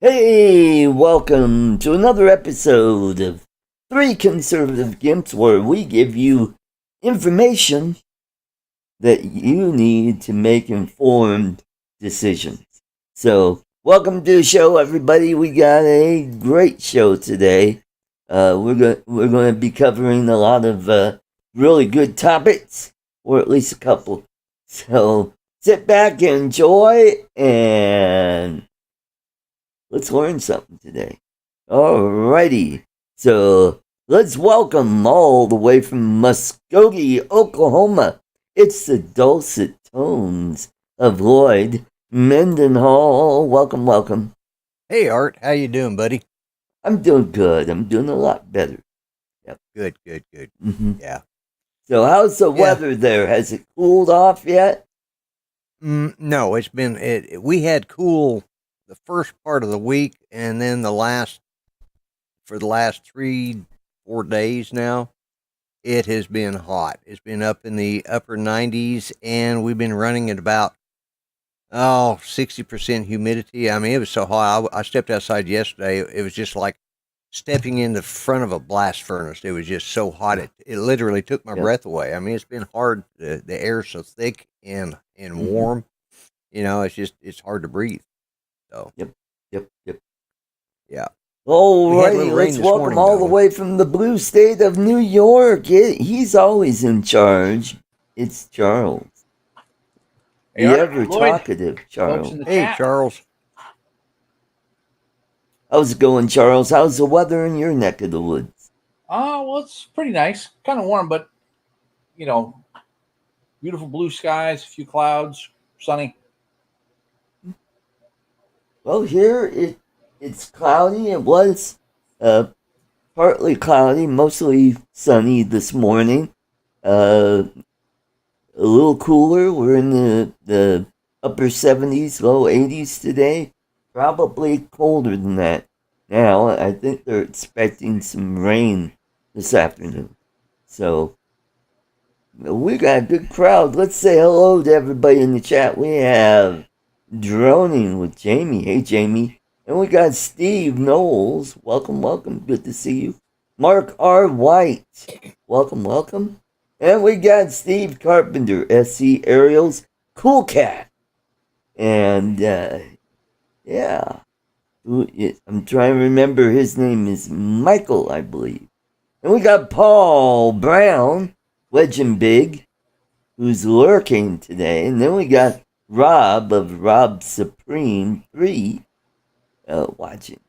Hey, welcome to another episode of Three Conservative Gimps, where we give you information that you need to make informed decisions. So, welcome to the show, everybody. We got a great show today. We're going to be covering a lot of really good topics, or at least a couple. So, sit back, enjoy, and let's learn something today. Alrighty. So let's welcome all the way from Muskogee, Oklahoma. It's the dulcet tones of Lloyd Mendenhall. Welcome, welcome. Hey Art, how you doing, buddy? I'm doing good. I'm doing a lot better. Yep. Good. Mm-hmm. Yeah. So how's the weather there? Has it cooled off yet? No, it's been we had cool the first part of the week, and then the last 3-4 days now, it has been hot. It's been up in the upper 90s, and we've been running at about 60% humidity. I mean, it was so hot. I stepped outside yesterday. It was just like stepping in the front of a blast furnace. It was just so hot. It literally took my breath away. I mean, it's been hard. The air's so thick and warm. You know, it's hard to breathe. So Yep. Yeah. Alrighty, let's welcome all the way from the blue state of New York. He's always in charge. It's Charles. Hey, the Art, ever Lloyd, talkative Charles. Hey, chat. Charles. How's it going, Charles? How's the weather in your neck of the woods? Well, it's pretty nice. Kind of warm, but, beautiful blue skies, a few clouds, sunny. Well, here it's cloudy. It was partly cloudy, mostly sunny this morning. A little cooler. We're in the upper 70s, low 80s today. Probably colder than that now. I think they're expecting some rain this afternoon. So we got a good crowd. Let's say hello to everybody in the chat. We have Droning with Jamie. Hey, Jamie. And we got Steve Knowles. Welcome. Good to see you. Mark R. White. Welcome. And we got Steve Carpenter, SC Ariel's Cool Cat. And, yeah. I'm trying to remember. His name is Michael, I believe. And we got Paul Brown, Legend Big, who's lurking today. And then we got Rob of Rob Supreme 3 watching.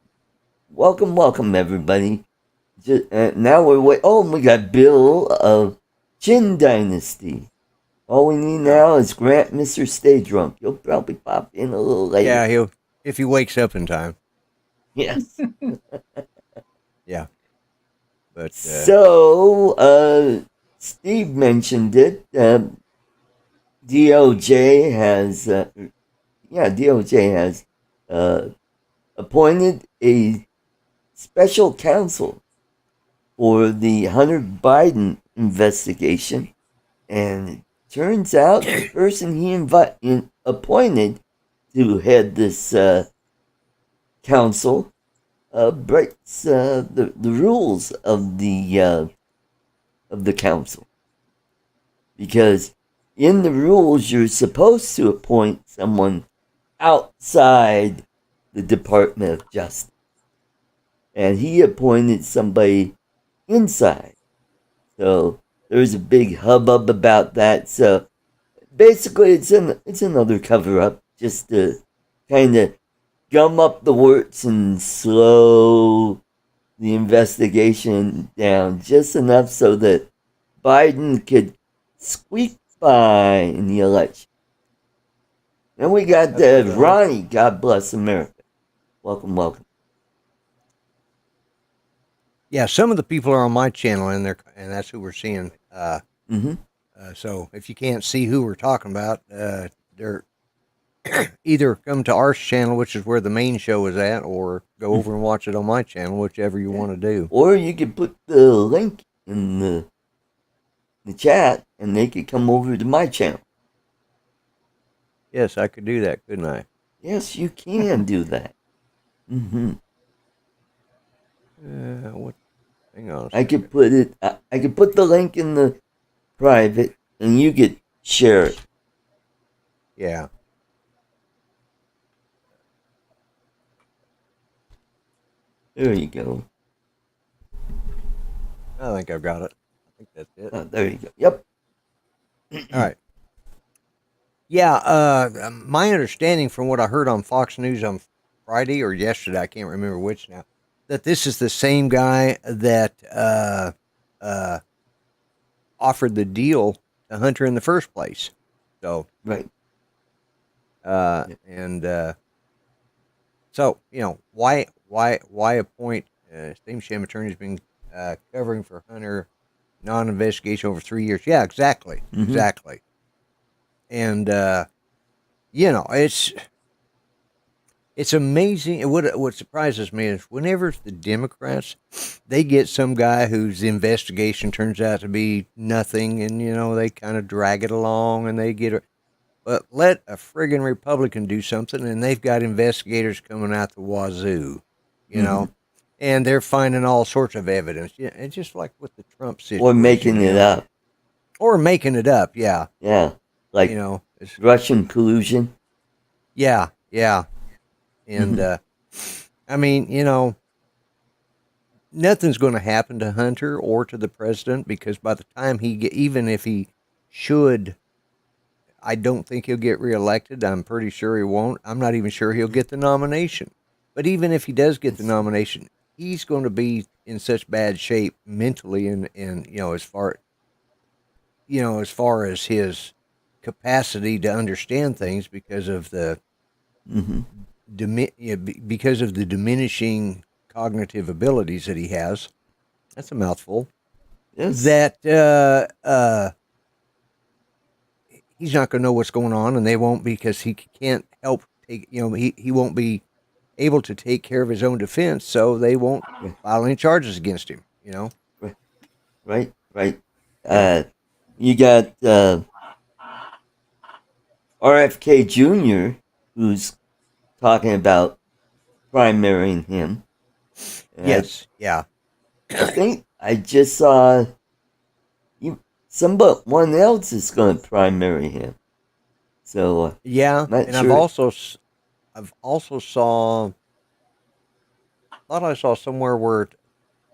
Welcome, everybody. Now we got Bill of Chin Dynasty. All we need now is Grant Mr. Stay Drunk. He'll probably pop in a little later. Yeah, if he wakes up in time. Yes. Yeah. But so, Steve mentioned it. DOJ has appointed a special counsel for the Hunter Biden investigation, and it turns out the person he appointed to head this council breaks the rules of the council, because in the rules you're supposed to appoint someone outside the Department of Justice, and he appointed somebody inside. So there's a big hubbub about that. So basically, it's another cover up, just to kind of gum up the works and slow the investigation down just enough so that Biden could squeak by in the election. And we got Ronnie, God bless America. Welcome. yeah, some of the people are on my channel, and that's who we're seeing. Mm-hmm. So if you can't see who we're talking about, they're either come to our channel, which is where the main show is at, or go over and watch it on my channel, whichever you want to do. Or you could put the link in the chat, and they could come over to my channel. Yes, I could do that, couldn't I? Yes, you can do that. Mm-hmm. What? Hang on a I second. could put it. I could put the link in the private, and you could share it. Yeah. There you go. I think I've got it. I think that's it. Oh, there you go. Yep. All right. Yeah. My understanding from what I heard on Fox News on Friday or yesterday, I can't remember which now, that this is the same guy that uh, offered the deal to Hunter in the first place. So, Right. Yep. and so why appoint same sham attorney's been covering for Hunter non-investigation over 3 years? Yeah, exactly, Mm-hmm. exactly. And it's amazing. What surprises me is whenever it's the Democrats, they get some guy whose investigation turns out to be nothing, and they kind of drag it along, and they get. But let a friggin' Republican do something, and they've got investigators coming out the wazoo, Mm-hmm. and they're finding all sorts of evidence. Yeah, it's just like with the Trump situation, Or making it up. or making it up. Yeah, Yeah. Like it's, Russian collusion. yeah, yeah, and I mean, nothing's going to happen to Hunter or to the president because by the time even if he should, I don't think he'll get reelected. I'm pretty sure he won't. I'm not even sure he'll get the nomination. But even if he does get the nomination, he's going to be in such bad shape mentally and as far as his capacity to understand things because of the Mm-hmm. because of the diminishing cognitive abilities that he has. That's a mouthful. Yes. That he's not going to know what's going on, and they won't because he can't help take. He won't be able to take care of his own defense, so they won't file any charges against him. Right. Right. Yeah. You got RFK Jr., who's talking about primarying him. Yes. Yeah. I think I just saw someone else is going to primary him. So Yeah, not and sure. I've also thought I saw somewhere where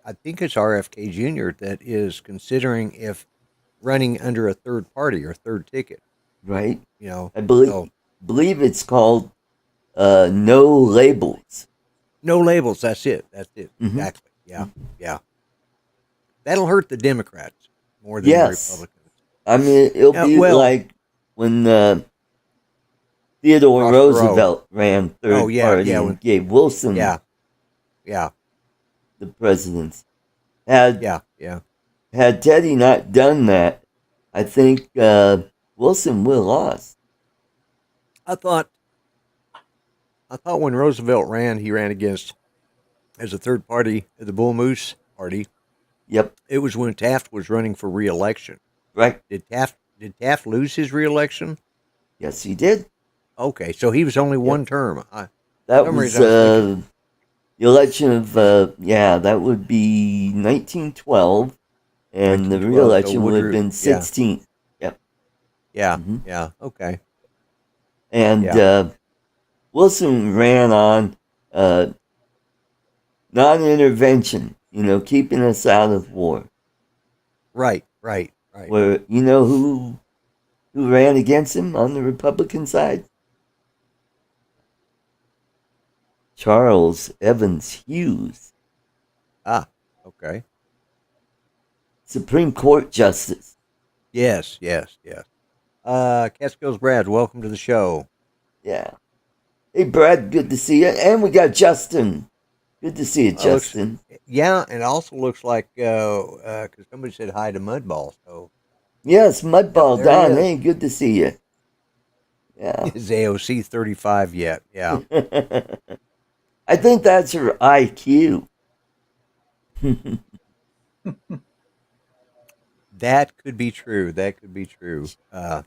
I think it's RFK Jr. that is considering if running under a third party or third ticket. Right. I So believe it's called No Labels. no labels. That's it. That's it. Mm-hmm. Exactly. Yeah. Yeah. That'll hurt the Democrats more than the Yes. Republicans. I mean, it'll be like when Theodore Ross Roosevelt ran third party and gave Wilson the presidency. Had Teddy not done that, I think Wilson would have lost. I thought when Roosevelt ran, he ran against as a third party the Bull Moose Party. Yep. It was when Taft was running for re-election. Right. Did Taft lose his re-election? Yes, he did. Okay, so he was only one term. That was the election of that would be 1912, and the re-election would have been 16. Yep. Yeah. Yeah. Okay. And Wilson ran on non-intervention. Keeping us out of war. Right. Where who ran against him on the Republican side? Charles Evans Hughes. Ah, okay. Supreme Court Justice. Yes. Catskills Brad, welcome to the show. Yeah. Hey, Brad, good to see you. And we got Justin. Good to see you, Justin. And it also looks like because somebody said hi to Mudball. So yes, Mudball Don. Hey, good to see you. Yeah. Is AOC 35 yet? Yeah. I think that's her IQ. That could be true.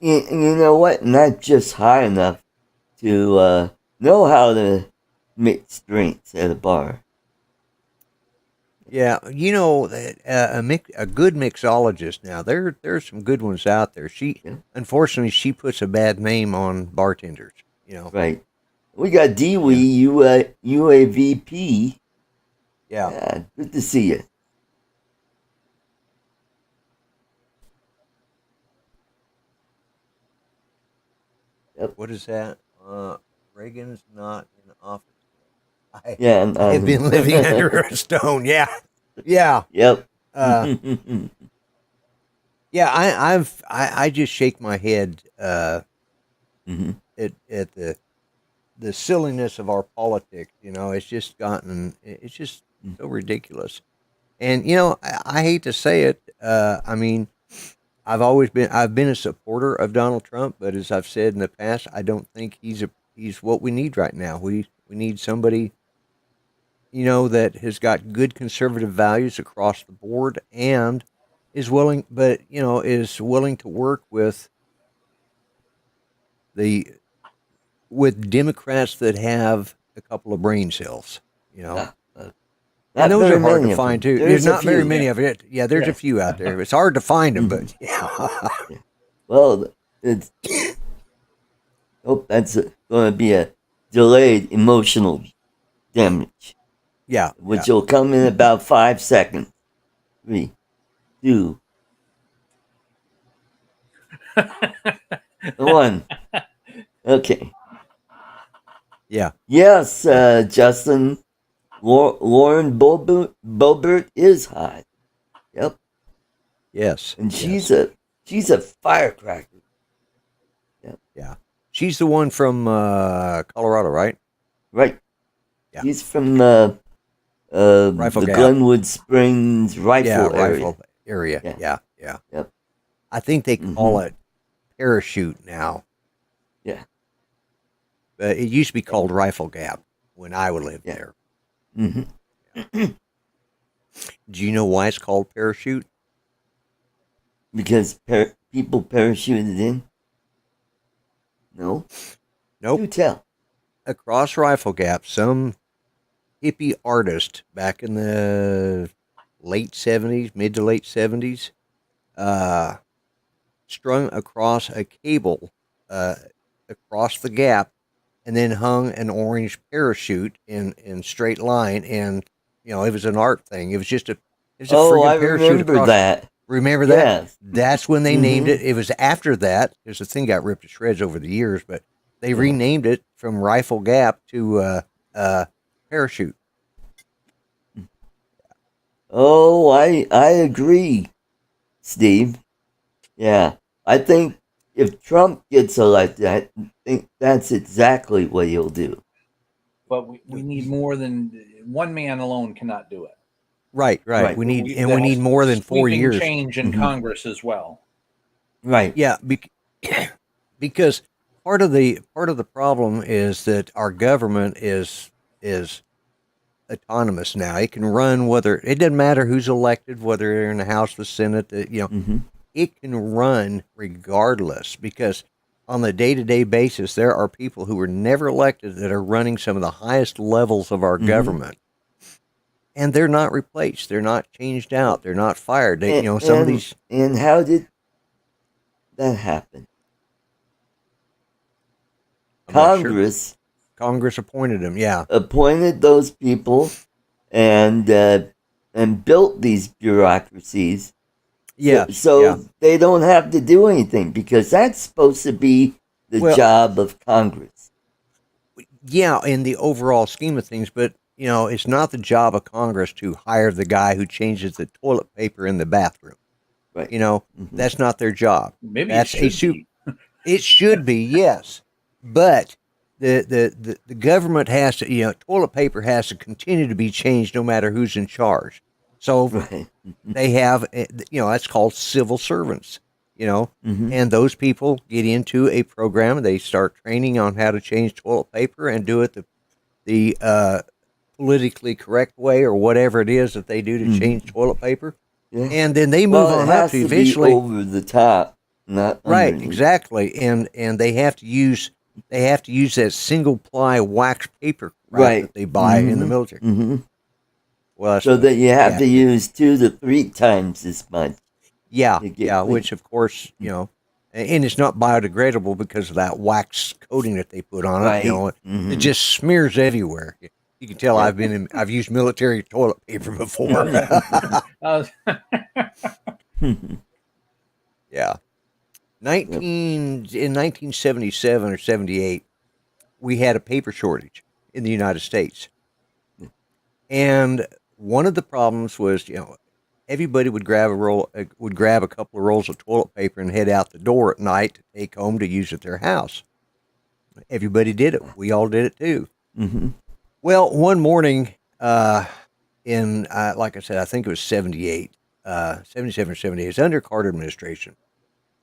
You know what? Not just high enough to know how to mixed drinks at a bar. Yeah, you know that a good mixologist. Now there's some good ones out there. Yeah. Unfortunately, she puts a bad name on bartenders. You know. Right. We got Dewey, UAVP. Yeah. Yeah, good to see you. Yep. What is that? Reagan's not in office yet. Yeah. I have been living under a stone. Yeah. Yeah. Yep. Yeah. I just shake my head Mm-hmm. at the silliness of our politics. You know, it's just so ridiculous. And you know, I hate to say it. I mean, I've been a supporter of Donald Trump, but as I've said in the past, I don't think he's what we need right now. We need somebody, you know, that has got good conservative values across the board and is willing to work the with Democrats that have a couple of brain cells, you know. Not And those very are hard many to of find them. too. There's a not very few. many of it. Yeah, there's a few out there. It's hard to find them, but yeah. Well, it's hope that's going to be a delayed emotional damage, Yeah, which will come in about 5 seconds. 3, 2, 1. Okay. yeah. Yes, Justin. Lauren Boebert is hot. Yep. Yes. And yes. she's a firecracker. Yep. Yeah. She's the one from Colorado, right? Right. Yeah. She's from Rifle the Gap. Glenwood Springs rifle area. Rifle area. Yeah. Yep. I think they call it parachute now. Yeah. But it used to be called Rifle Gap when I would live there. Mm-hmm. Do you know why it's called parachute? Because people parachuted in? No? Nope. Do tell. Across Rifle Gap, some hippie artist back in the late 70s, mid to late 70s, strung across a cable across the gap and then hung an orange parachute in straight line. And, you know, it was an art thing. It was just a friggin' parachute remember across. that. Remember that? Yes. That's when they named it. It was after that, because the thing got ripped to shreds over the years, but they renamed it from Rifle Gap to parachute. Oh, I agree, Steve. Yeah. I think if Trump gets elected, I think that's exactly what he'll do. But we need more than one man alone cannot do it. Right. We need more than 4 years. Change in Congress as well. Right. Yeah, because part of the problem is that our government is autonomous now. It can run it doesn't matter who's elected, whether they're in the House, the Senate. It can run regardless, because on the day-to-day basis, there are people who were never elected that are running some of the highest levels of our government. And they're not replaced. They're not changed out. They're not fired. Some of these. And how did that happen? Congress appointed them. Yeah, appointed those people, and built these bureaucracies. Yeah. So they don't have to do anything, because that's supposed to be the job of Congress. Yeah, in the overall scheme of things, but it's not the job of Congress to hire the guy who changes the toilet paper in the bathroom. Right. That's not their job. Maybe that's it should be. It should be, yes, but the government has to. Toilet paper has to continue to be changed no matter who's in charge. So they have, that's called civil servants. And those people get into a program. And they start training on how to change toilet paper and do it the politically correct way, or whatever it is that they do to change toilet paper. Yeah. And then they move on up to eventually be over the top, not right, underneath. exactly. And they have to use they have to use that single ply wax paper wrap Right. that they buy in the military. Mm-hmm. Well, So that you have to yeah. use 2 to 3 times as much. Yeah, to get yeah, clean. which of course, and it's not biodegradable because of that wax coating that they put on Right. it. It just smears everywhere. You can tell I've used military toilet paper before. Yeah. In 1977 or 78, we had a paper shortage in the United States. And one of the problems was, everybody would grab a couple of rolls of toilet paper and head out the door at night to take home to use at their house. Everybody did it. We all did it too. Mm-hmm. Well, one morning, like I said, I think it was 78, 77 or 78, it's under Carter administration.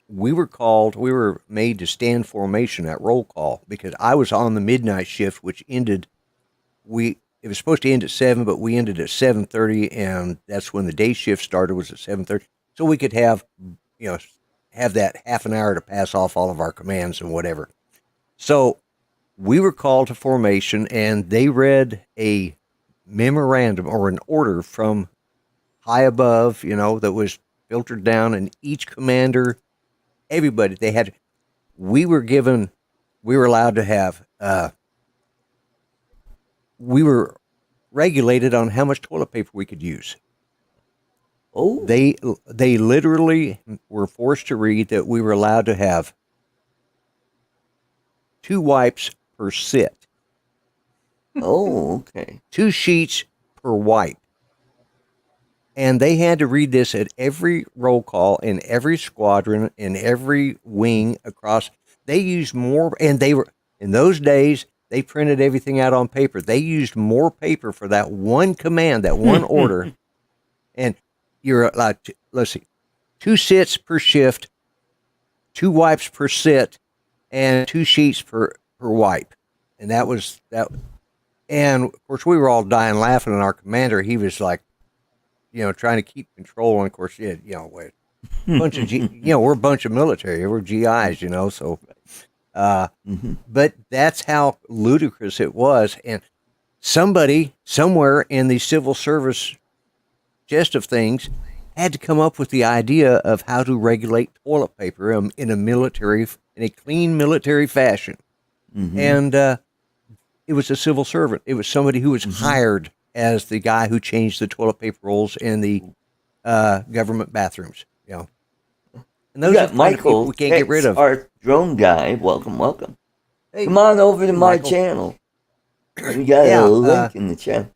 We were made to stand formation at roll call because I was on the midnight shift, which ended, it was supposed to end at 7, but we ended at 7:30, and that's when the day shift started, was at 7:30. So we could have that half an hour to pass off all of our commands and whatever. So we were called to formation, and they read a memorandum or an order from high above, that was filtered down, and each commander, everybody, we were allowed to have, we were regulated on how much toilet paper we could use. Oh. They literally were forced to read that we were allowed to have 2 wipes per sit. Oh, okay. 2 sheets per wipe. And they had to read this at every roll call, in every squadron, in every wing across. They used more, and in those days, they printed everything out on paper. They used more paper for that one command, that one order. And you're like, let's see, 2 sits per shift, 2 wipes per sit, and 2 sheets per wipe. And that was that. And of course, we were all dying laughing. And our commander, he was like, trying to keep control. And of course, we're a bunch of military, we're GIs, so. But that's how ludicrous it was. And somebody somewhere in the civil service gist of things had to come up with the idea of how to regulate toilet paper in a clean military fashion. And it was a civil servant. It was somebody who was hired as the guy who changed the toilet paper rolls in the government bathrooms. And those We are got the kind of people Michael, we can't get rid of. our drone guy. Welcome. Hey, come on over to my Michael. channel. We got a link in the channel.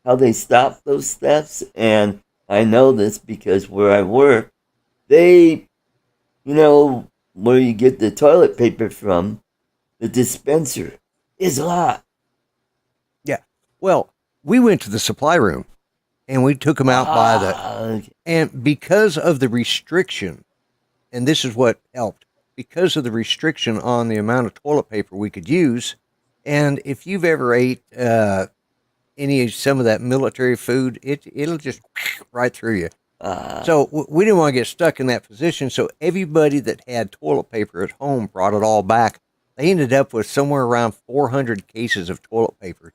How they stop those thefts, and I know this because where I work, they, where you get the toilet paper from, the dispenser is locked. Yeah. Well, we went to the supply room, and we took them out by the, and because of the restriction, and this is what helped, because of the restriction on the amount of toilet paper we could use, and if you've ever ate some of that military food, it'll just right through you. So we didn't want to get stuck in that position. So everybody that had toilet paper at home brought it all back. They ended up with somewhere around 400 cases of toilet paper,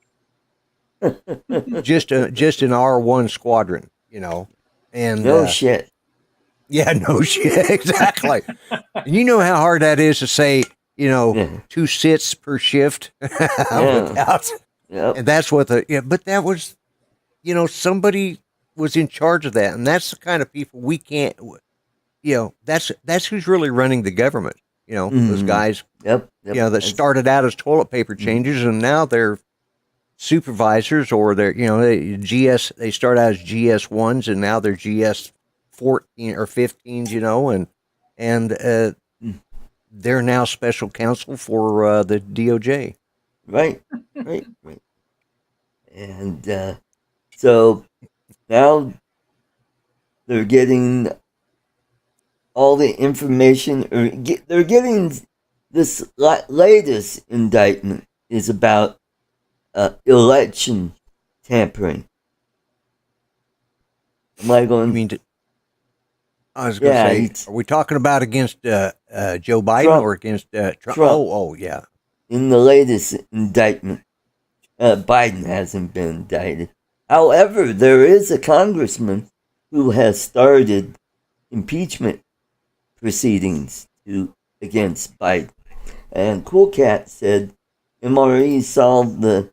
just in our one squadron, And no shit. Yeah, no shit, exactly. And you know how hard that is to say, 2 sits per shift without. Yep. And that's what but that was, somebody was in charge of that. And that's the kind of people we can't, that's who's really running the government, those guys, Yep. that started out as toilet paper changers and now they're supervisors, or they're, they start out as GS1s and now they're GS 14 or 15s, and they're now special counsel for the DOJ. Right. And so now they're getting all the information, or they're getting this latest indictment is about election tampering. Am I going? I was going to Yeah, say, are we talking about against Joe Biden Trump. or against Trump? Trump. Oh, yeah. In the latest indictment, Biden hasn't been indicted. However, there is a congressman who has started impeachment proceedings against Biden. And Cool Cat said MRE solved the.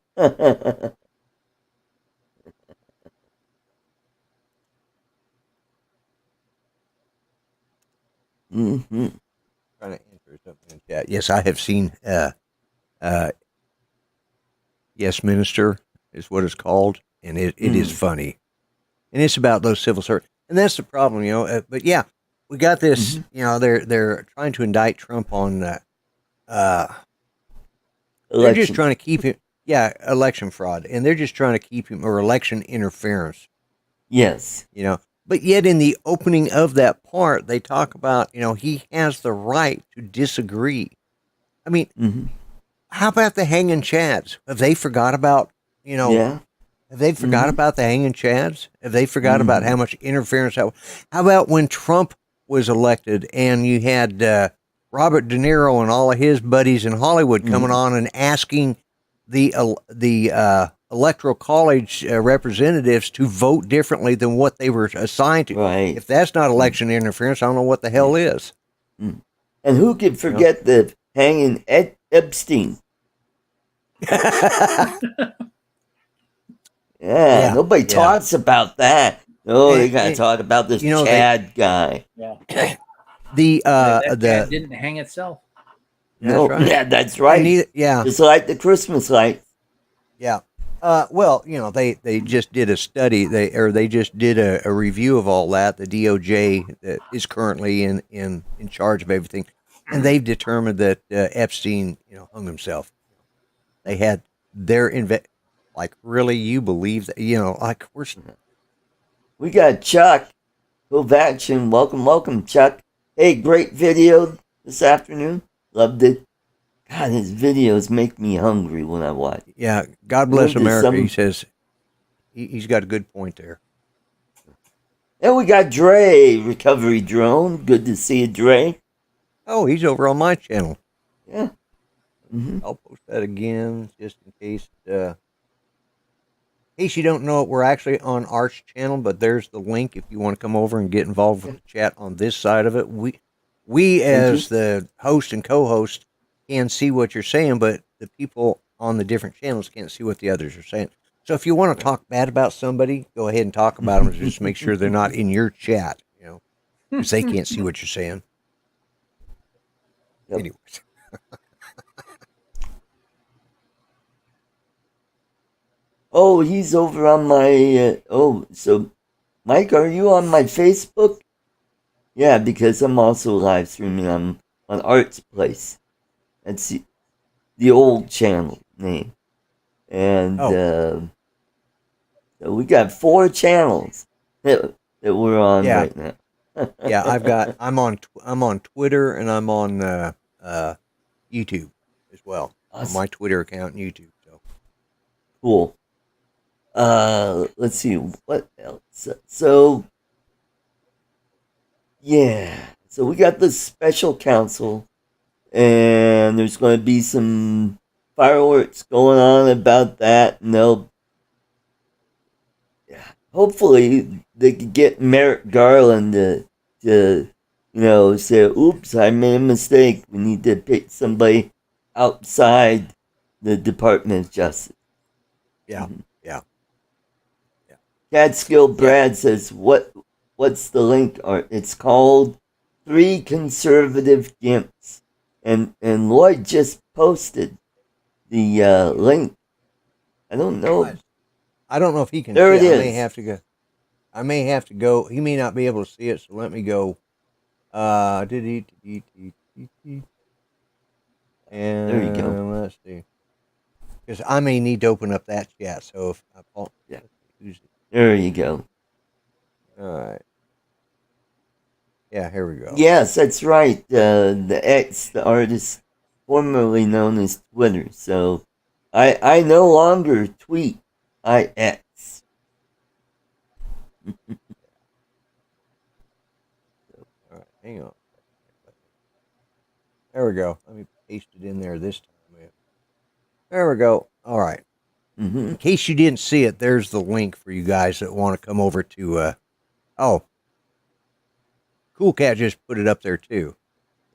Mm-hmm. Trying to enter something in chat. Yes, I have seen. Yes, Minister is what it's called, and it is funny, and it's about those civil servants, and that's the problem, but yeah, we got this. They're trying to indict Trump on. They're just Election. trying to keep him. Yeah, election fraud, and they're just trying to keep him or election interference. Yes. But yet in the opening of that part, they talk about he has the right to disagree. I mean, how about the hanging chads? Have they forgot about Yeah. Have they forgot about the hanging chads? Have they forgot about how much interference? How about when Trump was elected and you had Robert De Niro and all of his buddies in Hollywood coming on and asking the electoral college representatives to vote differently than what they were assigned to? Right. If that's not election interference, I don't know what the hell is. And who could forget the hanging Epstein? Yeah, nobody talks about that. No, they gotta talk about this Chad guy. Yeah. That Chad didn't hang itself. No, right. Yeah, that's right. Just like the Christmas lights. Yeah. Well, they just did a study. They just did a review of all that. The DOJ that is currently in charge of everything, and they've determined that Epstein, hung himself. They had their like, really, you believe that? Like, We got Chuck Kovacian. Welcome, Chuck. Hey, great video this afternoon. Loved it. God, his videos make me hungry when I watch. Yeah, God bless America. He says he's got a good point there. And we got Dre, recovery drone. Good to see you, Dre. Oh, he's over on my channel. Yeah. I'll post that again just in case. In case you don't know it, we're actually on Arch channel, but there's the link if you want to come over and get involved with the chat on this side of it. We as the host and co-host can see what you're saying, but the people on the different channels can't see what the others are saying. So if you want to talk bad about somebody, go ahead and talk about them. Just make sure they're not in your chat, because they can't see what you're saying. Yep. Anyways. Oh, he's over on my. So, Mike, are you on my Facebook? Yeah, because I'm also live streaming on Art's Place. That's the old channel name. And so we got 4 channels that we're on right now. Yeah, I'm on Twitter and I'm on YouTube as well. Awesome. On my Twitter account and YouTube. So cool. Let's see what else. So yeah, so we got the special counsel, and there's going to be some fireworks going on about that, and hopefully they could get Merrick Garland to say, oops, I made a mistake. We need to pick somebody outside the Department of Justice. Yeah. Catskill Brad says, what's the link, Art? It's called 3 Conservative Gimps. And Lloyd just posted the link. I don't know. I don't know if he can there see it. I may have to go. He may not be able to see it, so let me go. And there you go. Let's see. Because I may need to open up that chat. So if there you go. All right. Yeah, here we go. Yes, that's right. The X, the artist formerly known as Twitter. So I no longer tweet. I X. Hang on. There we go. Let me paste it in there this time. There we go. All right. Mm-hmm. In case you didn't see it, there's the link for you guys that want to come over to. Oh, Cool Cat just put it up there too.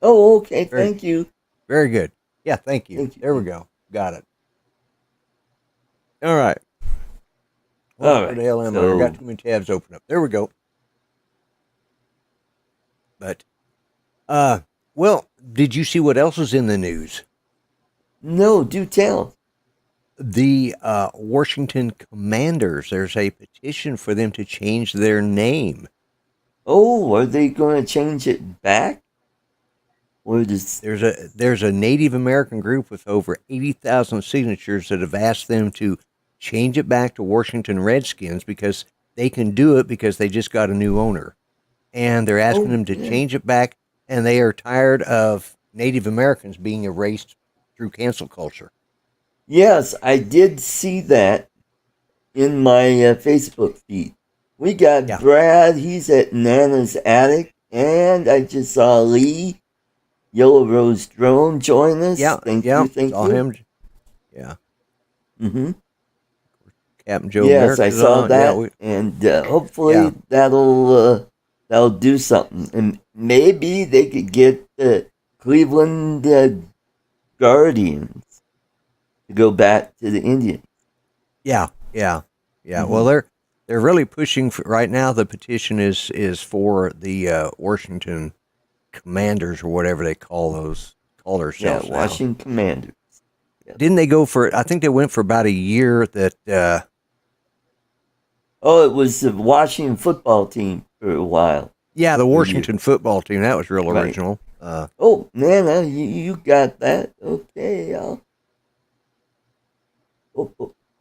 Oh, okay. Very, Thank you. very good. Yeah, thank you. Thank you. There we go. Got it. All right. All Where right. the hell am I? I got too many tabs open up. There we go. But, well, did you see what else is in the news? No, do tell. The Washington Commanders. There's a petition for them to change their name. Oh, are they going to change it back? Or does There's a Native American group with over 80,000 signatures that have asked them to change it back to Washington Redskins because they can do it because they just got a new owner. And they're asking them to change it back, and they are tired of Native Americans being erased through cancel culture. Yes, I did see that in my Facebook feed. We got Brad, he's at Nana's Attic, and I just saw Lee, Yellow Rose Drone, join us. Thank you. Saw him. Yeah. Mm-hmm. Captain Joe Yes, I Merrick's saw on. that, and hopefully that'll do something, and maybe they could get the Cleveland Guardians to go back to the Indians. Yeah. Mm-hmm. Well, they're really pushing for, right now. The petition is for the Washington Commanders or whatever they call themselves. Yeah, Washington Commanders. Yep. Didn't they go for? I think they went for about a year. That it was the Washington football team for a while. Yeah, the Washington football team. That was real original. Nana, you got that? Okay,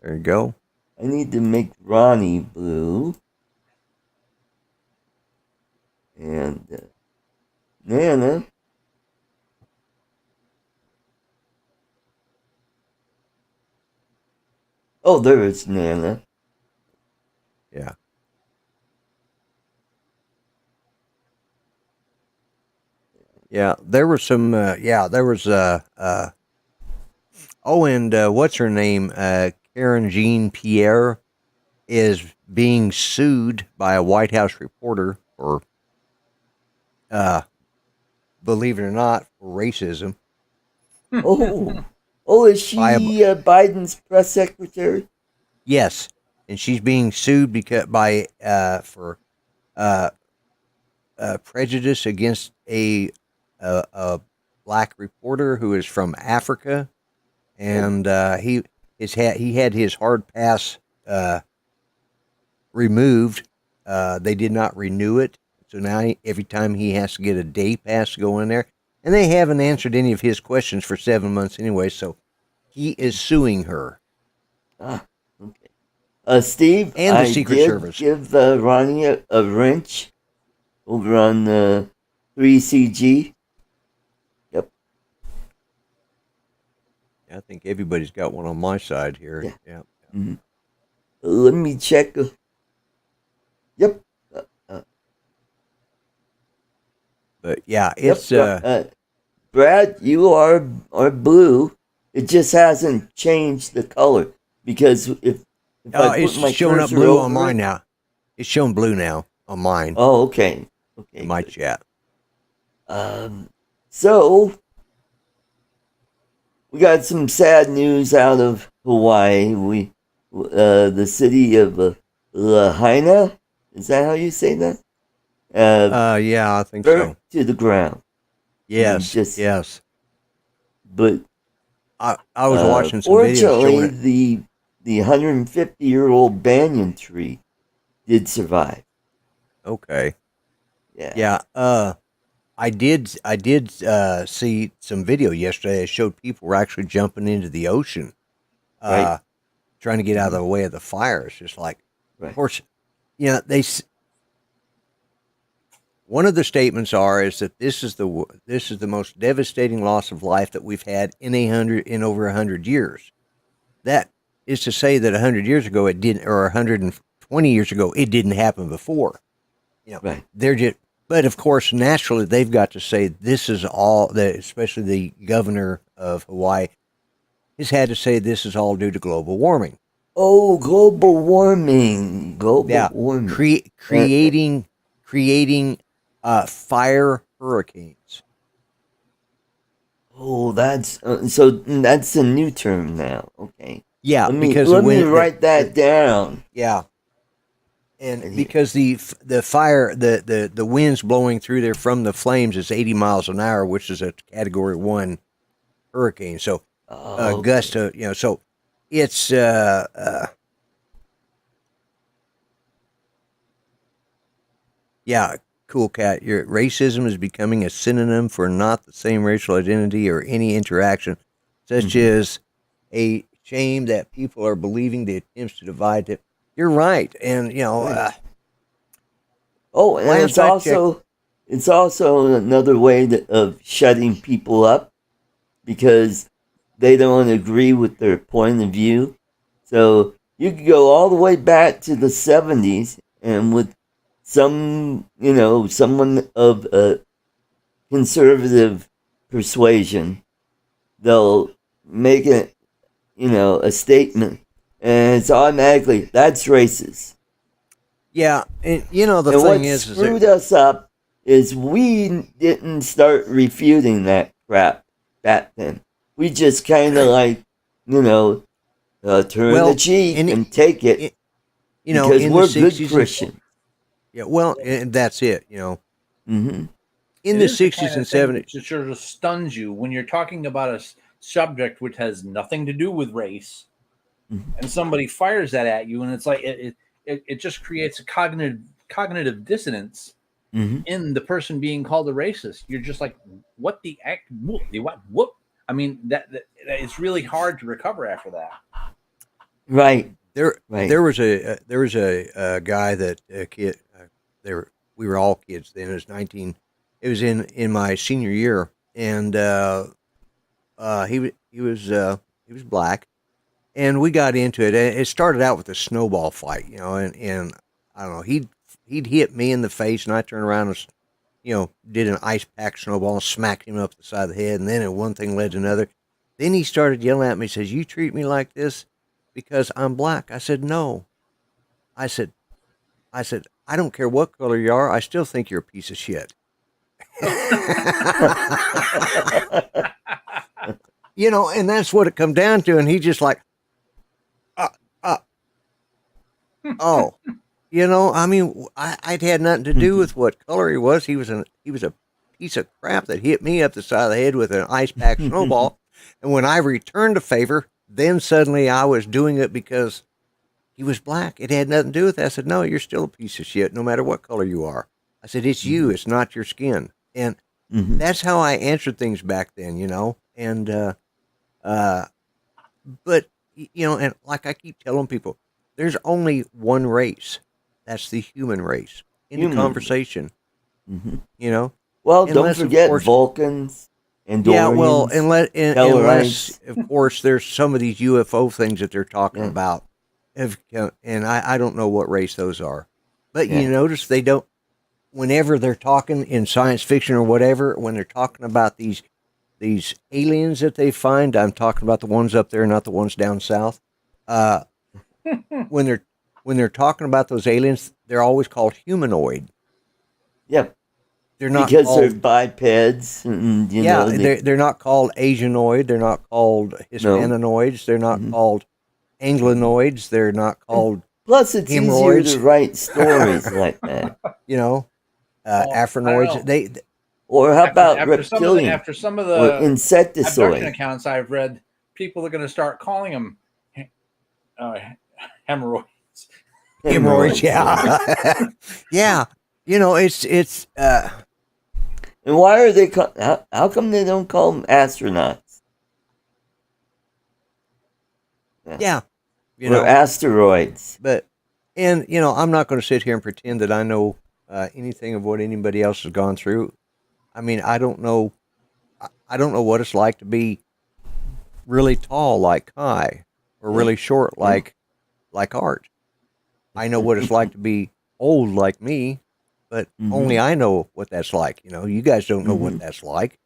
there you go. I need to make Ronnie blue. And Nana. Oh, there is Nana. Yeah. Yeah, there was some. There was. And what's her name? Karen Jean Pierre is being sued by a White House reporter for, believe it or not, for racism. Is she Biden's press secretary? Yes, and she's being sued for prejudice against a black reporter who is from Africa, and he had his hard pass removed. They did not renew it, so now every time he has to get a day pass to go in there, and they haven't answered any of his questions for 7 months anyway. So he is suing her. Okay. Steve, and the Secret Service. Give Ronnie a wrench over on 3CG. Yep. I think everybody's got one on my side here. Yeah. Mm-hmm. Let me check. Yep. But yeah, it's Brad, you are blue. It just hasn't changed the color because if I it's put my showing up cursor blue over on mine it, now. It's showing blue now on mine. Oh, okay. In my chat. So we got some sad news out of Hawaii. The city of Lahaina, is that how you say that? Yeah, I think so. To the ground. Yes, yes. But I was watching some videos showing it. Fortunately, the 150-year-old banyan tree did survive. Okay. Yeah. Yeah. I did see some video yesterday that showed people were actually jumping into the ocean, trying to get out of the way of the fire. It's just like, of course, one of the statements is that this is the most devastating loss of life that we've had in over 100 years. That is to say that 100 years ago it didn't, or 120 years ago it didn't happen before. They're But of course, naturally, they've got to say this is all that, especially the governor of Hawaii has had to say this is all due to global warming. Oh, global warming. Global Yeah, warming. creating fire hurricanes. Oh, that's a new term now. Okay. Yeah, Let me because let me write that down. Yeah, and because the fire the winds blowing through there from the flames is 80 miles an hour, which is a Category 1 hurricane. So Okay. gust of, so it's yeah, cool cat. Your racism is becoming a synonym for not the same racial identity or any interaction, such as a shame that people are believing the attempts to divide it. You're right, and And last I checked, it's also another way of shutting people up because they don't agree with their point of view. So you could go all the way back to the 70s and with someone of a conservative persuasion, they'll make a statement and it's automatically that's racist. yeah, and the And thing what is screwed us up is we didn't start refuting that crap back then. We just kind of turn the cheek and take it because in the we're good 60s Christians. yeah, well, and that's it, Mm-hmm. in It the is the 60s kind and of thing that 70s. just sort of stuns you when you're talking about a subject which has nothing to do with race, and somebody fires that at you, and it's like it just creates a cognitive dissonance Mm-hmm. in the person being called a racist. You're just like, what the act? What? I mean, that it's really hard to recover after that. Right. There Right. there was a guy that a kid we were all kids then. It was in my senior year, and he was black, and we got into it. It started out with a snowball fight, and I don't know, he'd hit me in the face, and I turned around and did an ice pack snowball and smacked him up the side of the head, and then one thing led to another. Then he started yelling at me, says, "You treat me like this because I'm black." I said, "No." I said, "I don't care what color you are. I still think you're a piece of shit." And that's what it come down to. And he just like, uh, uh, oh, I mean, I'd had nothing to do with what color he was. He was a piece of crap that hit me up the side of the head with an ice pack snowball. And when I returned the favor, then suddenly I was doing it because he was black. It had nothing to do with that. I said, "No, you're still a piece of shit, no matter what color you are." I said, "It's you. It's not your skin." And that's how I answered things back then, And but and like I keep telling people, there's only one race. That's the human race. In the conversation, Mm-hmm. you know. Well, don't Unless, of forget course, Vulcans, yeah. Well, Andorians, unless, Tellarites. of course, there's some of these UFO things that they're talking Yeah. about, and I don't know what race those are, but Yeah. you notice they don't. Whenever they're talking in science fiction or whatever, when they're talking about these aliens that they find, I'm talking about the ones up there, not the ones down south. Uh, when they're talking about those aliens, they're always called humanoid. Yep. They're not Because they're called bipeds, and they're not called Asianoid. They're not called Hispanoids. They're not called Anglonoids. They're not called plus it's easier hemorrhoids. to write stories like that. Afronoids. They Or how about after reptilian some of or the abduction insectoid? accounts I've read, people are going to start calling them hemorrhoids. Hemorrhoids, yeah. Yeah. It's And why are they how come they don't call them astronauts? Yeah. Or asteroids. But I'm not going to sit here and pretend that I know anything of what anybody else has gone through. I mean, I don't know what it's like to be really tall like Kai or really short like Art. I know what it's like to be old like me, but only Mm-hmm. I know what that's like. You know, you guys don't know what Mm-hmm. that's like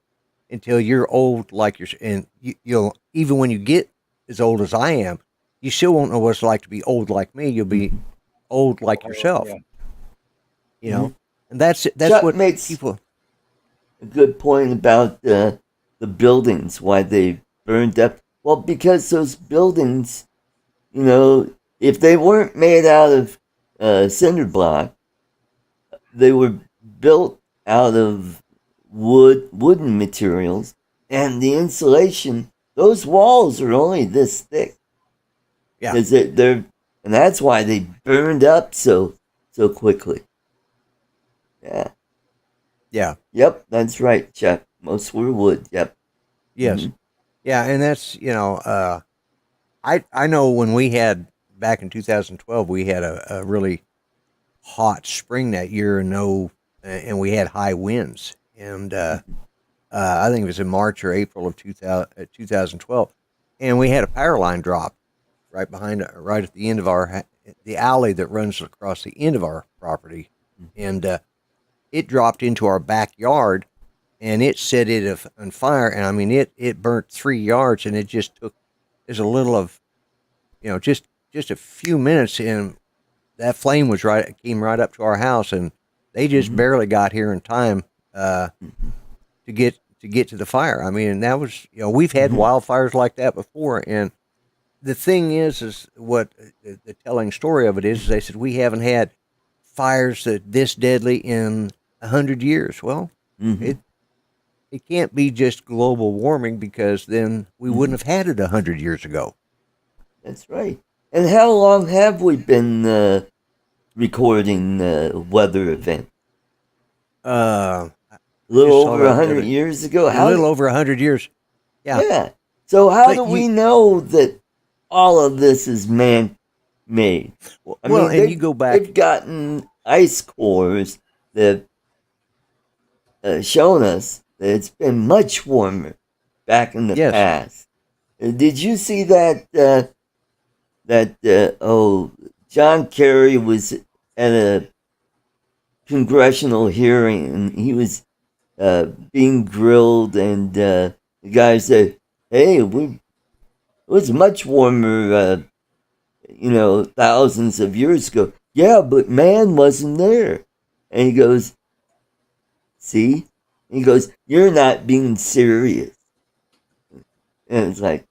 until you're old, like and you'll even when you get as old as I am, you still won't know what it's like to be old like me. You'll be Mm-hmm. old like Oh, yourself. yeah. You Mm-hmm. know, and that's Chuck what makes people. a good point about the buildings, why they burned up. Well, because those buildings, you know, if they weren't made out of cinder block, they were built out of wooden materials, and the insulation. Those walls are only this thick Yeah, because and that's why they burned up so quickly. Yeah. yeah, Yep, that's right, Chuck. Most were wood. Yep. yes, Mm-hmm. yeah, and that's I know when we had back in 2012, we had a really hot spring that year, and and we had high winds, and I think it was in March or April of 2012, and we had a power line drop right at the end of the alley that runs across the end of our property, and it dropped into our backyard, and it set it on fire, and I mean it burnt 3 yards, and it just took as a little of just a few minutes, and that flame came right up to our house, and they just Mm-hmm. barely got here in time uh, Mm-hmm. to get to the fire. I mean, and that was we've had Mm-hmm. wildfires like that before, and the thing is what the telling story of it is they said we haven't had fires that this deadly in 100 years. Well, Mm-hmm. it it can't be just global warming because then we Mm-hmm. wouldn't have had it 100 years ago. That's right. And how long have we been recording weather event? Uh, A I little just saw over a that the hundred other years ago. a little over 100 years. Yeah, Yeah. So how do but we know that all of this is man-made? I well, mean, and you go they've back. gotten ice cores that shown us that it's been much warmer back in the Yes, past. Did you see that John Kerry was at a congressional hearing and he was being grilled and the guy said, "Hey, it was much warmer, thousands of years ago." Yeah, but man wasn't there. And he goes, "See?" And he goes, "You're not being serious." And it's like,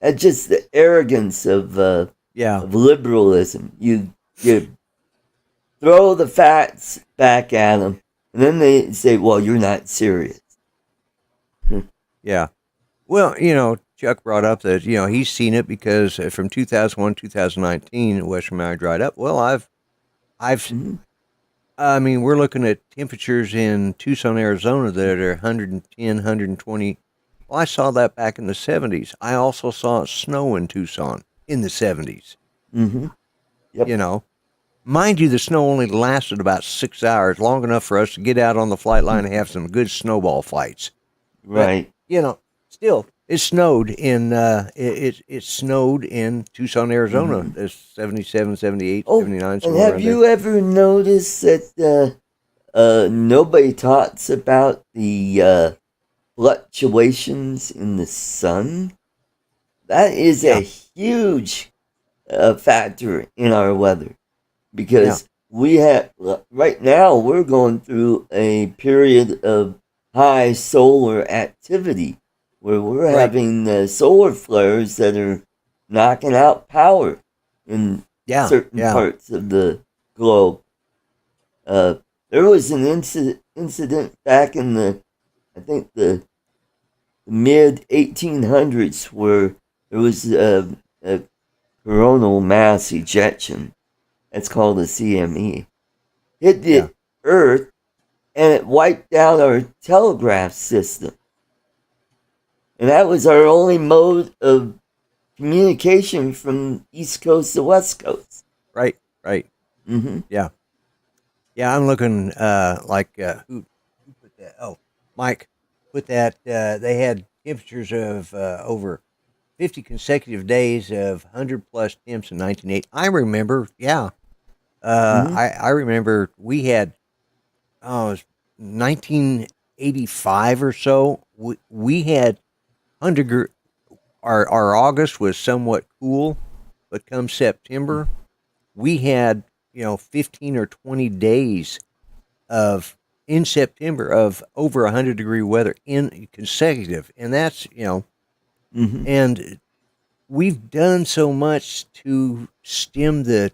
that's just the arrogance yeah, of liberalism. You throw the facts back at them, and then they say, "Well, you're not serious." yeah. Well, Chuck brought up that he's seen it because from 2001 2019 Western Maui dried up. Well, I've Mm-hmm. I mean, we're looking at temperatures in Tucson, Arizona that are 110, 120. Well, I saw that back in the 70s. I also saw snow in Tucson in the 70s. Mm-hmm. You Yep. know, mind you, the snow only lasted about 6 hours, long enough for us to get out on the flight line and have some good snowball fights. But Right. still, it snowed it snowed in Tucson, Arizona. Mm-hmm. There's 77, 78, Oh, 79, and somewhere have around there. you ever noticed that nobody talks about the fluctuations in the sun? That is a Yeah, huge factor in our weather yeah, because we have right now we're going through a period of high solar activity where we're right. having solar flares that are knocking out power in Yeah, certain yeah, parts of the globe. Uh, there was an incident back in the I think the mid 1800s where there was a coronal mass ejection. That's called a CME. Hit yeah. the Earth and it wiped out our telegraph system. And that was our only mode of communication from East Coast to West Coast. Right, right. Mm-hmm. Yeah, yeah. I'm looking like who put that? Oh, Mike put that. They had temperatures of over 50 consecutive days of 100 plus temps in 1980. I remember. Yeah, I remember we had, oh, it was 1985 or so. We had 100 our August was somewhat cool, but come September, we had 15 or 20 days of in September of over 100-degree weather in consecutive, and that's and we've done so much to stem the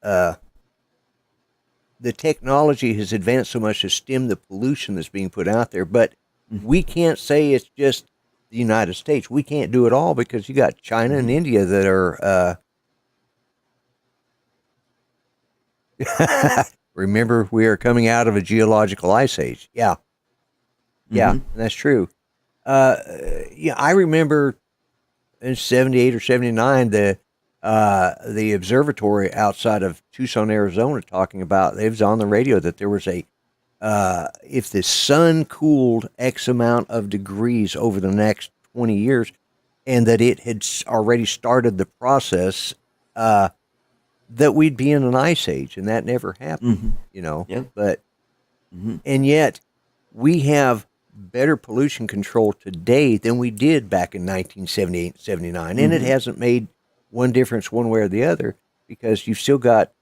uh, the technology has advanced so much to stem the pollution that's being put out there, but we can't say it's just the United States. We can't do it all because you got China and India that are. Remember, we are coming out of a geological ice age. Yeah, that's true. Yeah, I remember in '78 or '79 the observatory outside of Tucson, Arizona, talking about it was on the radio that there was a if the sun cooled X amount of degrees over the next 20 years, and that it had already started the process, that we'd be in an ice age, and that never happened, Yep. But, and yet, we have better pollution control today than we did back in 1978, 79. And it hasn't made one difference one way or the other because you've still got,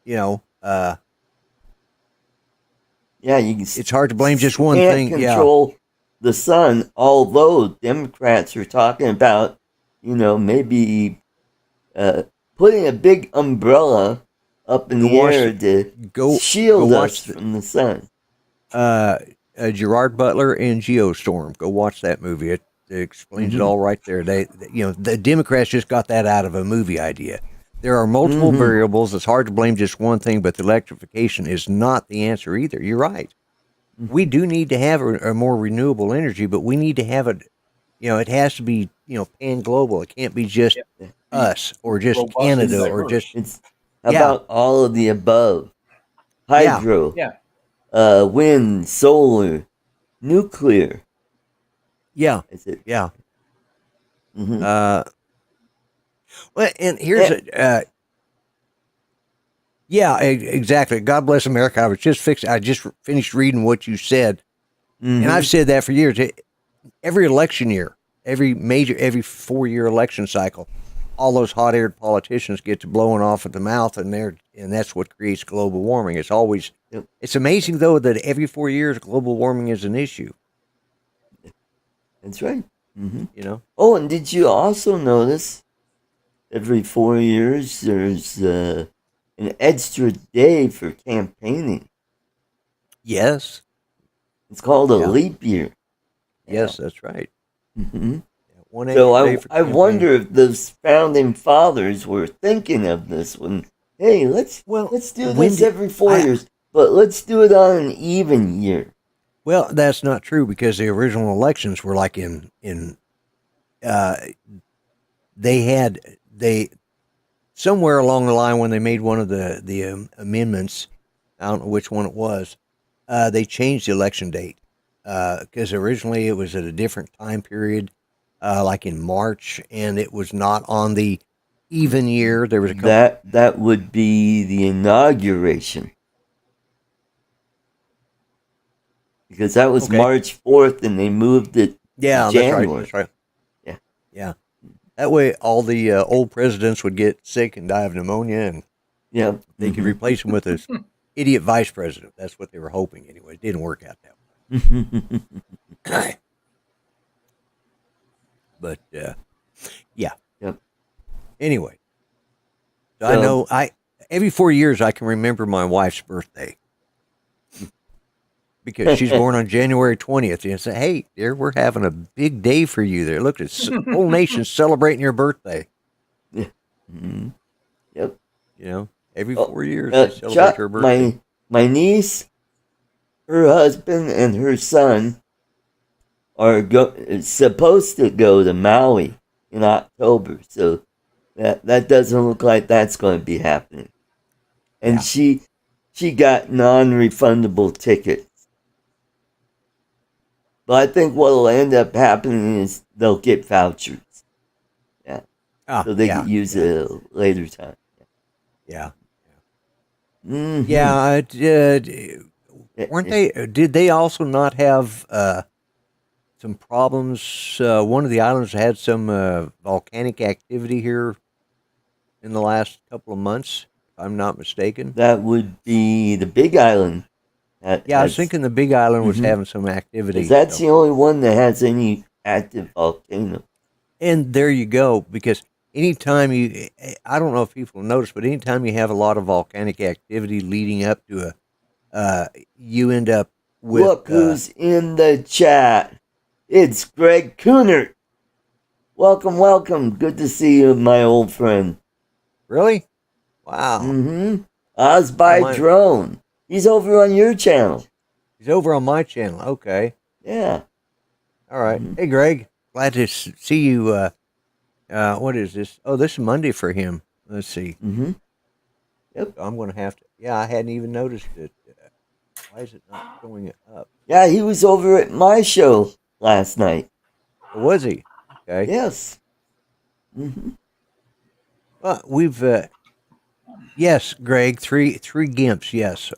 it's hard to blame just one thing. Control the sun, although Democrats are talking about, maybe putting a big umbrella up in the air to shield us from the sun. Gerard Butler and Geostorm. Go watch that movie. It explains it all right there. The Democrats just got that out of a movie idea. There are multiple variables. It's hard to blame just one thing, but the electrification is not the answer either. You're right. We do need to have a more renewable energy, but we need to have it. It has to be pan global. It can't be just us or just Canada or just. It's about all of the above: hydro, wind, solar, nuclear. Yeah, is it? Yeah. Well, and here's exactly. God bless America. I just finished reading what you said, and I've said that for years. Every election year, every 4-year election cycle, all those hot-aired politicians get to blowing off at the mouth, and that's what creates global warming. It's always it's amazing though that every 4 years global warming is an issue. That's right. Oh, and did you also notice every 4 years there's an extra day for campaigning? Yes. It's called a leap year. Yes, that's right. So I wonder if those founding fathers were thinking of this when, hey, let's do this every 4 years, but let's do it on an even year. Well, that's not true because the original elections were like they somewhere along the line when they made one of the amendments, I don't know which one it was, they changed the election date because originally it was at a different time period, like in March, and it was not on the even year. There was a couple that would be the inauguration. Because that was March 4th, and they moved it to January. That's right. Yeah. That way, all the old presidents would get sick and die of pneumonia, and they could replace them with this idiot vice president. That's what they were hoping. Anyway, it didn't work out that way. But Anyway, so I know every 4 years I can remember my wife's birthday. Because she's born on January 20th. And say, hey, dear, we're having a big day for you there. Look, the whole nation's celebrating your birthday. Yep. Every 4 years they celebrate her birthday. My niece, her husband, and her son are supposed to go to Maui in October. So that doesn't look like that's going to be happening. And she got non-refundable tickets. But I think what will end up happening is they'll get vouchers. So they can use it at a later time. Yeah. Mm-hmm. Yeah, weren't they? Did they also not have some problems? One of the islands had some volcanic activity here in the last couple of months, if I'm not mistaken. That would be the Big Island. That Yeah, I was has, thinking the Big Island was mm-hmm. having some activity. That's So. the only one that has any active volcano. And there you go, because anytime I don't know if people notice, but anytime you have a lot of volcanic activity leading up to you end up with, Look who's in the chat. It's Greg Coonert. Welcome, welcome. Good to see you, my old friend. really? Wow. Mm-hmm. Oz Oh, by Drone. He's over on your channel. He's over on my channel. Okay. Yeah. All right. Mm-hmm. Hey, Greg. Glad to see you. What is this? Oh, this is Monday for him. Let's see. Mm-hmm. Yep. I'm going to have to. Yeah, I hadn't even noticed it. Why is it not showing it up? Yeah, he was over at my show last night. Or was he? Okay. Yes. Mm-hmm. Well, we've. Yes, Greg. Three Gimps. Yes.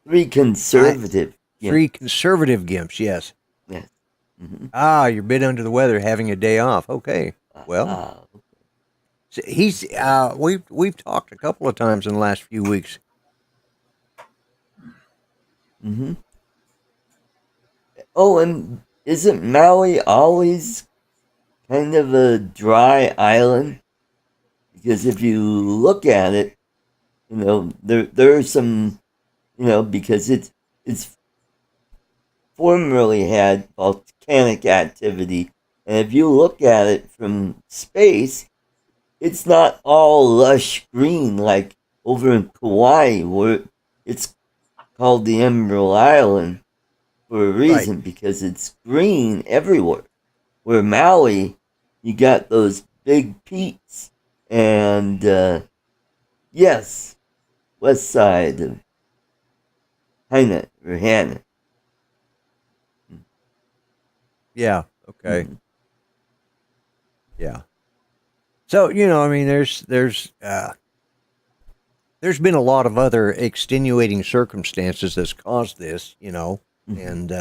3 conservative. Three conservative Gimps. Yes. Yes. Mm-hmm. Ah, you're a bit under the weather, having a day off. Okay. Well, he's. We've talked a couple of times in the last few weeks. Mm-hmm. Oh, and isn't Maui always kind of a dry island? Because if you look at it, there are some, because it's formerly had volcanic activity, and if you look at it from space, it's not all lush green like over in Kauai, where it's called the Emerald Island for a reason, right, because it's green everywhere. Where Maui, you got those big peaks, and yes, west side of Hana or Hannah. Yeah. Okay. Mm-hmm. Yeah. So I mean, there's been a lot of other extenuating circumstances that's caused this, mm-hmm. and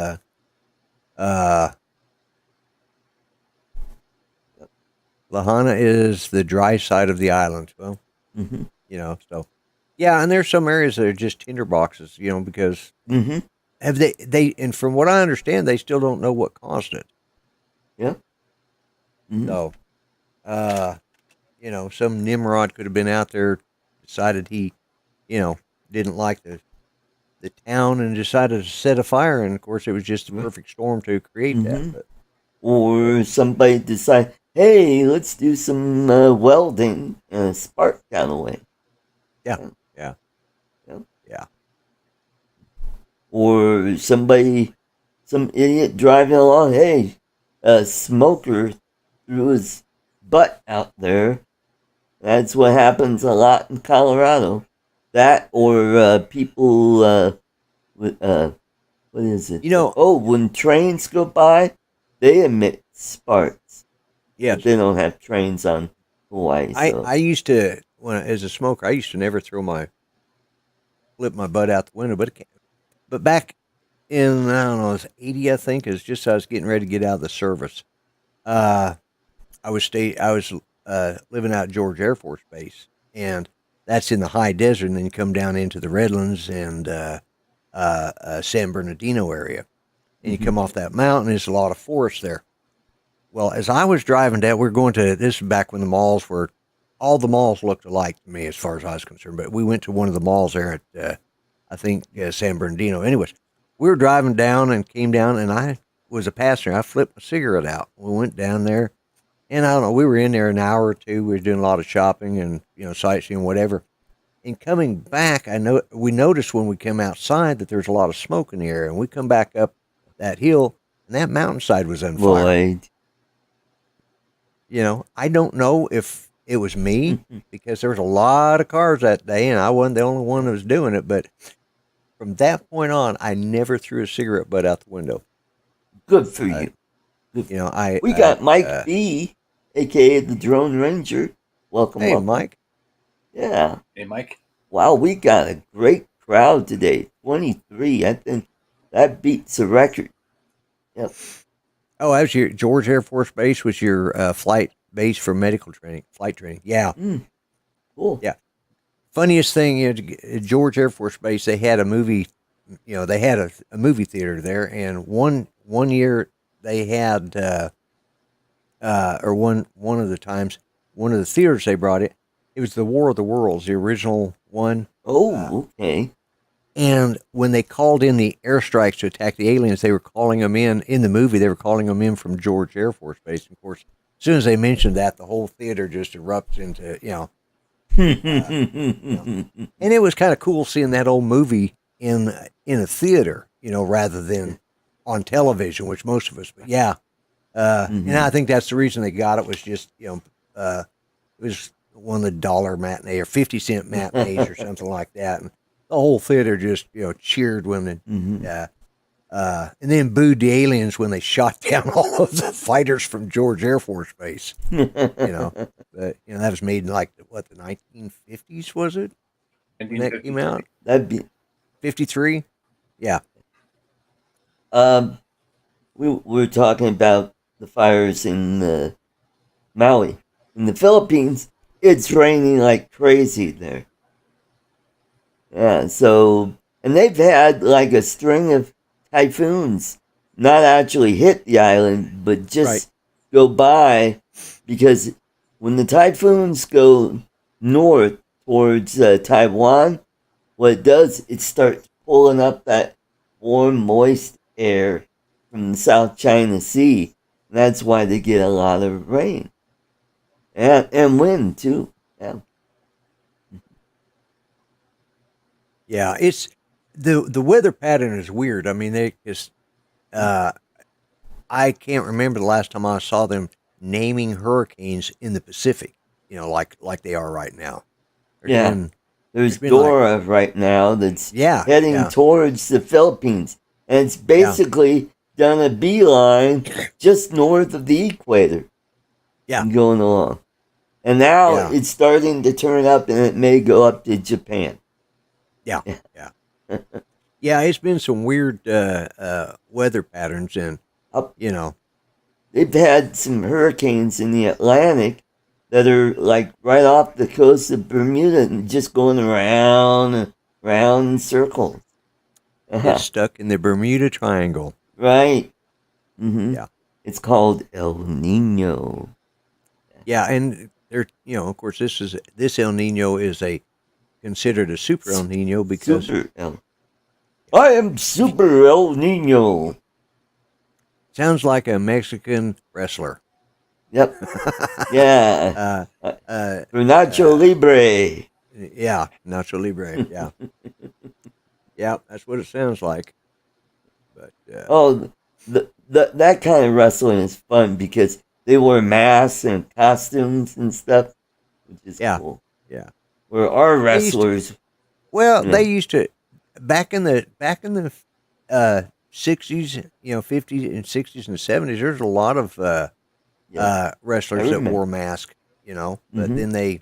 Lahaina is the dry side of the island. Well, mm-hmm. So yeah, and there's some areas that are just tinderboxes, because mm-hmm. have they and from what I understand, they still don't know what caused it. Yeah. Mm-hmm. So, some Nimrod could have been out there, decided he, didn't like the town and decided to set a fire, and of course it was just the perfect storm to create mm-hmm. that. But. Or somebody decide, hey, let's do some welding and a spark got away. Yeah. Or some idiot driving along, hey, a smoker threw his butt out there. That's what happens a lot in Colorado. That or people with what is it? When trains go by, they emit sparks. Yes. But they don't have trains on Hawaii. So. I used to, as a smoker, I used to never flip my butt out the window, but back in, I don't know, it was 80, I think, is just as I was getting ready to get out of the service. I was living out at George Air Force Base, and that's in the high desert, and then you come down into the Redlands and San Bernardino area, and you come off that mountain. There's a lot of forest there. Well, as I was driving down, this is back when all the malls looked alike to me as far as I was concerned, but we went to one of the malls there at, I think, San Bernardino. Anyways, we were driving down and came down, and I was a passenger. I flipped my cigarette out. We went down there, and I don't know, we were in there an hour or two. We were doing a lot of shopping and, sightseeing, whatever. And coming back, we noticed when we came outside that there's a lot of smoke in the air, and we come back up that hill, and that mountainside was on fire. Right. I don't know if it was me, because there was a lot of cars that day, and I wasn't the only one that was doing it. But from that point on, I never threw a cigarette butt out the window. Good for you. We got Mike B, a.k.a. the Drone Ranger. Welcome, Mike. Yeah. Hey, Mike. Wow, we got a great crowd today. 23. I think that beats the record. Yep. Oh, that was your George Air Force Base was your flight base for medical training, flight training. Yeah, Cool. yeah. Funniest thing, at George Air Force Base, they had a movie. They had a movie theater there, and one year they had, or one of the times, one of the theaters they brought it was the War of the Worlds, the original one. Oh, okay. And when they called in the airstrikes to attack the aliens, they were calling them in the movie. They were calling them in from George Air Force Base. And of course, as soon as they mentioned that, the whole theater just erupts into and it was kind of cool seeing that old movie in a theater, rather than on television, which most of us. But yeah, and I think that's the reason they got it was just it was one of the dollar matinee or 50-cent matinees or something like that, and the whole theater just cheered when and then booed the aliens when they shot down all of the fighters from George Air Force Base. But that was made in like the 1950s, was it? When that came out? That'd be 53? Yeah. we were talking about the fires in Maui. In the Philippines, it's raining like crazy there. Yeah, so and they've had like a string of typhoons not actually hit the island, but just go by because when the typhoons go north towards Taiwan, what it does, it starts pulling up that warm, moist air from the South China Sea. And that's why they get a lot of rain and wind too. Yeah. Yeah, it's the weather pattern is weird. I mean, they just I can't remember the last time I saw them naming hurricanes in the Pacific. Like they are right now. There's Yeah. been There's been like Dora right now that's heading yeah, towards the Philippines. And it's basically done a beeline just north of the equator yeah, and going along. And now yeah, it's starting to turn up and it may go up to Japan. yeah, yeah. Yeah, it's been some weird weather patterns, and Up. you know, They've had some hurricanes in the Atlantic that are like right off the coast of Bermuda and just going around and around in circles. get stuck in the Bermuda Triangle. Right. Mm-hmm. Yeah, It's called El Nino. yeah, and of course, this El Nino is considered a super El Nino because Super El. I am Super El Nino. sounds like a Mexican wrestler. Yep. Yeah. For Nacho Libre. Yeah, Nacho Libre. Yeah, yeah, that's what it sounds like. But Oh, that kind of wrestling is fun because they wear masks and costumes and stuff, which is cool. Yeah. Where our wrestlers, they used to back in the 60s, 50s and 60s and 70s. There's a lot of wrestlers that wore masks, but then they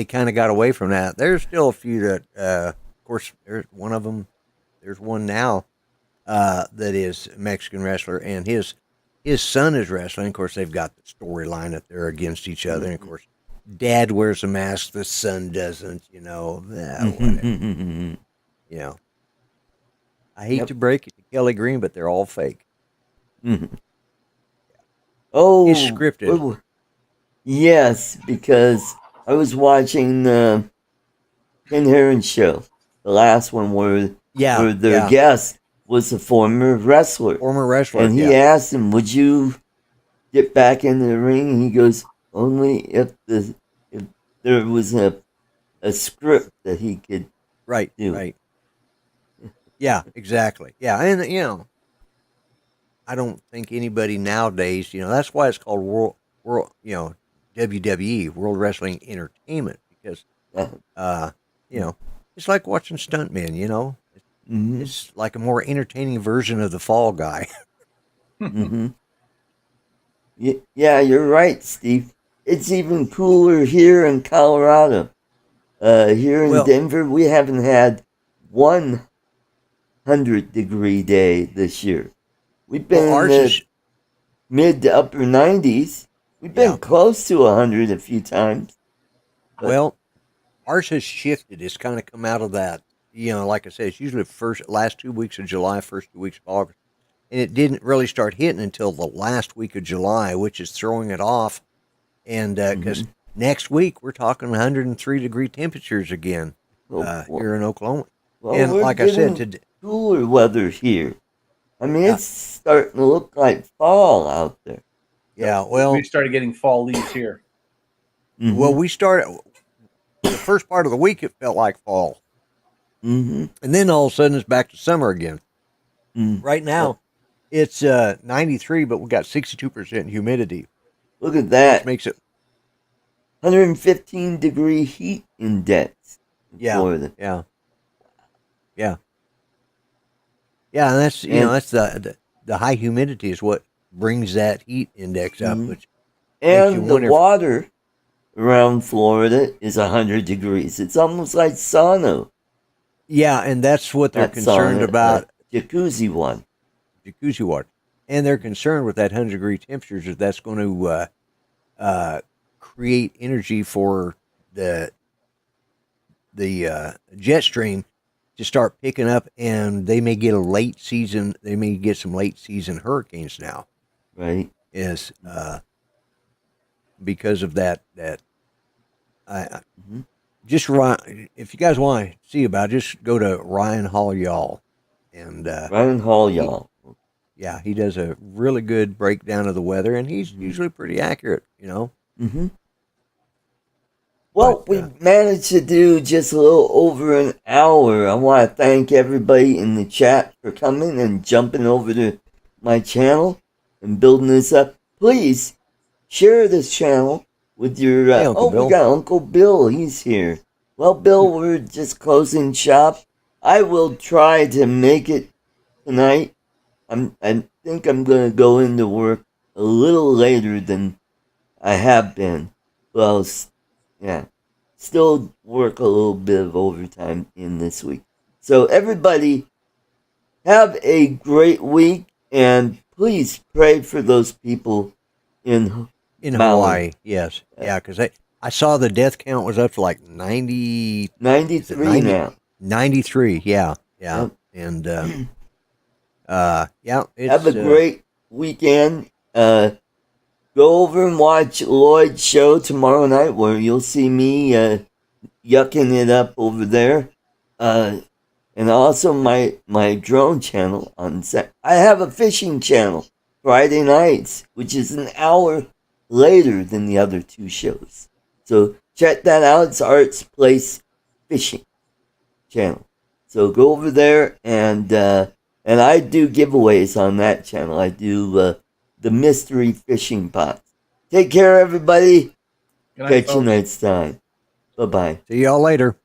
kind of got away from that. There's still a few that, of course, there's one of them. There's one now that is a Mexican wrestler, and his son is wrestling. Of course, they've got the storyline that they're against each other. And of course, Dad wears a mask, the son doesn't. Whatever. I hate to break it to Kelly Green, but they're all fake. Oh, it's scripted. Yes, because I was watching the Ken Heron show, the last one where their guest was a former wrestler. And he asked him, "Would you get back in the ring?" And he goes, "Only if there was a script that he could do." Right. Yeah, exactly. Yeah, and I don't think anybody nowadays, that's why it's called world, WWE, World Wrestling Entertainment, because it's like watching stuntmen, It's like a more entertaining version of the Fall Guy. Yeah, you're right, Steve. It's even cooler here in Colorado. Here in Denver, we haven't had 100-degree day this year. We've been in the mid to upper 90s. We've been close to 100 a few times. Well, ours has shifted. It's kind of come out of that. Like I said, it's usually last 2 weeks of July, first 2 weeks of August. And it didn't really start hitting until the last week of July, which is throwing it off. And because next week we're talking 103-degree temperatures again here in Oklahoma. Well, and like I said, cooler weather here. I mean, it's starting to look like fall out there. Yeah, well, we started getting fall leaves here. Well, we started the first part of the week. It felt like fall, and then all of a sudden it's back to summer again. Right now, it's 93, but we got 62% humidity. Look at that. Which makes it 115-degree heat index. Florida. Yeah. And that's that's the high humidity is what brings that heat index up, which and the water around Florida is 100 degrees. It's almost like sauna. Yeah, and that's what they're concerned about. Jacuzzi water. And they're concerned with that 100-degree temperatures that that's going to create energy for the jet stream to start picking up, and they may get some late season hurricanes now. Right. Is because of that just if you guys want to see about it, just go to Ryan Hall Y'all. And Ryan Hall Y'all. Yeah, he does a really good breakdown of the weather, and he's usually pretty accurate, Well, we managed to do just a little over an hour. I want to thank everybody in the chat for coming and jumping over to my channel and building this up. Please share this channel with your... Hey, Uncle Bill. We got Uncle Bill. He's here. Well, Bill, we're just closing shop. I will try to make it tonight. I think I'm going to go into work a little later than I have been. Well, still work a little bit of overtime in this week. So everybody, have a great week, and please pray for those people in Hawaii. Yes, because I saw the death count was up to like 93 now. 93, yeah. Yep. And have a great weekend. Go over and watch Lloyd's show tomorrow night, where you'll see me yucking it up over there. And also my drone channel on set. I have a fishing channel Friday nights, which is an hour later than the other two shows. So check that out. It's Art's Place Fishing channel. So go over there, and I do giveaways on that channel. I do the mystery fishing pots. Take care, everybody. Good night, Catch you folks. next time. Bye-bye. See y'all later.